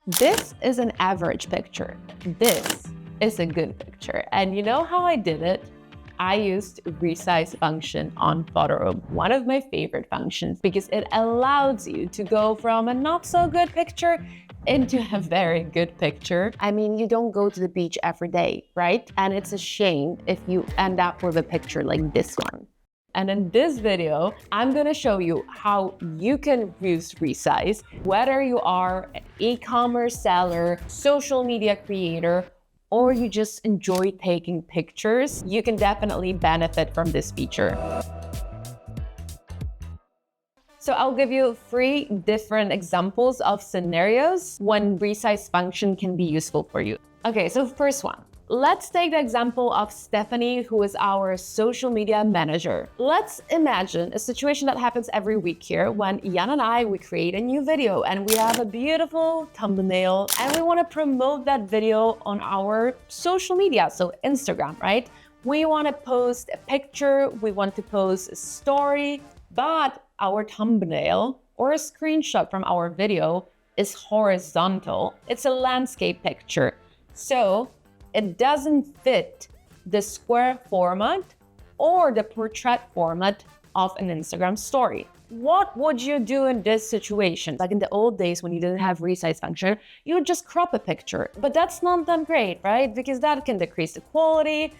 This is an average picture. This is a good picture. And you know how I did it? I used Resize function on Photoroom, one of my favorite functions, because it allows you to go from a not so good picture into a very good picture. I mean, you don't go to the beach every day, right? And it's a shame if you end up with a picture like this one. And in this video, I'm gonna show you how you can use Resize, whether you are an e-commerce seller, social media creator, or you just enjoy taking pictures, you can definitely benefit from this feature. So I'll give you 3 different examples of scenarios when Resize function can be useful for you. Okay, so first one. Let's take the example of Stephanie, who is our social media manager. Let's imagine a situation that happens every week here when Jan and I, we create a new video and we have a beautiful thumbnail and we want to promote that video on our social media, so Instagram, right? We want to post a picture, we want to post a story, but our thumbnail or a screenshot from our video is horizontal. It's a landscape picture. So it doesn't fit the square format or the portrait format of an Instagram story. What would you do in this situation? Like in the old days when you didn't have Resize function, you would just crop a picture, but that's not that great, right? Because that can decrease the quality.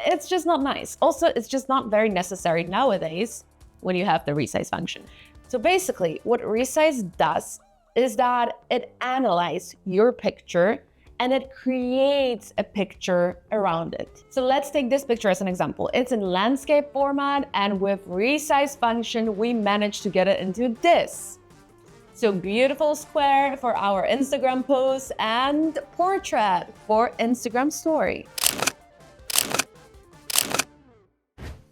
It's just not nice. Also, it's just not very necessary nowadays when you have the Resize function. So basically what Resize does is that it analyzes your picture and it creates a picture around it. So let's take this picture as an example. It's in landscape format, and with Resize function, we managed to get it into this. So beautiful square for our Instagram post and portrait for Instagram story.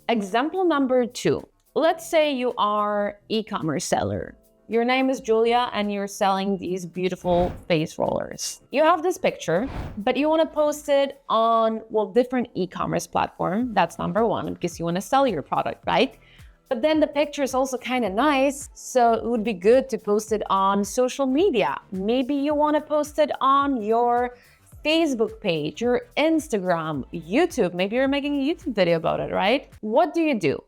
Example number 2. Let's say you are e-commerce seller. Your name is Julia and you're selling these beautiful face rollers. You have this picture, but you want to post it on, well, different e-commerce platform. That's number 1, because you want to sell your product, right? But then the picture is also kind of nice, so it would be good to post it on social media. Maybe you want to post it on your Facebook page, your Instagram, YouTube. Maybe you're making a YouTube video about it, right? What do?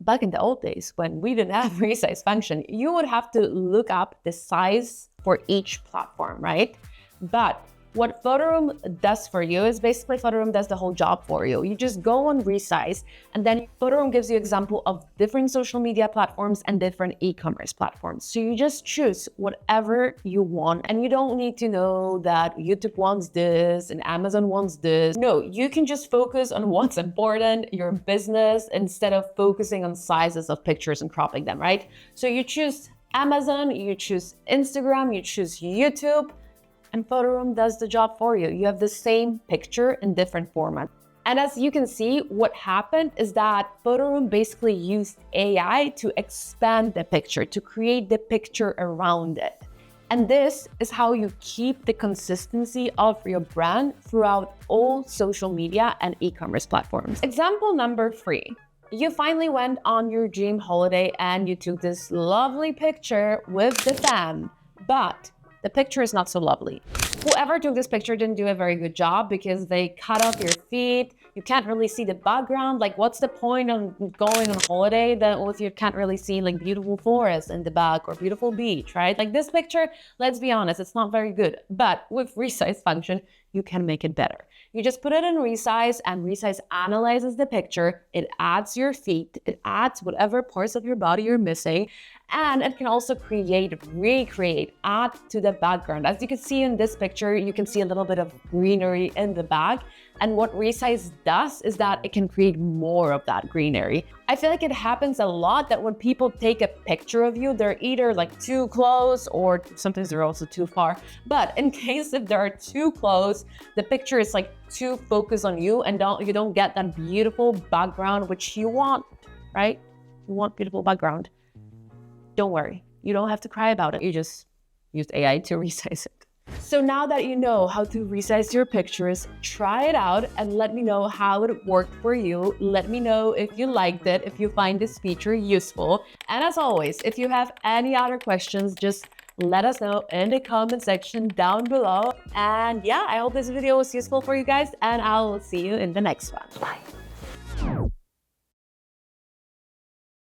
Back in the old days, when we didn't have Resize function, you would have to look up the size for each platform, right? But what Photoroom does for you is basically Photoroom does the whole job for you. You just go on Resize, and then Photoroom gives you example of different social media platforms and different e-commerce platforms. So you just choose whatever you want, and you don't need to know that YouTube wants this and Amazon wants this. No, you can just focus on what's important, your business, instead of focusing on sizes of pictures and cropping them, right? So you choose Amazon, you choose Instagram, you choose YouTube, and Photoroom does the job for you. You have the same picture in different formats. And as you can see, what happened is that Photoroom basically used AI to expand the picture, to create the picture around it. And this is how you keep the consistency of your brand throughout all social media and e-commerce platforms. Example number 3. You finally went on your dream holiday and you took this lovely picture with the fam, but the picture is not so lovely. Whoever took this picture didn't do a very good job because they cut off your feet. You can't really see the background. Like, what's the point of going on holiday then if you can't really see like beautiful forest in the back or beautiful beach, right? Like this picture, let's be honest, it's not very good. But with Resize function, you can make it better. You just put it in Resize and Resize analyzes the picture. It adds your feet, it adds whatever parts of your body you're missing, and it can also create, recreate, add to the background. As you can see in this picture, you can see a little bit of greenery in the back. And what Resize does is that it can create more of that greenery. I feel like it happens a lot that when people take a picture of you, they're either like too close or sometimes they're also too far. But in case if they're too close, the picture is like too focused on you and you don't get that beautiful background which you want, right? You want beautiful background. Don't worry, you don't have to cry about it. You just used AI to resize it. So now that you know how to resize your pictures, try it out and let me know how it worked for you. Let me know if you liked it, if you find this feature useful. And as always, if you have any other questions, just let us know in the comment section down below. And yeah, I hope this video was useful for you guys, and I'll see you in the next one. Bye.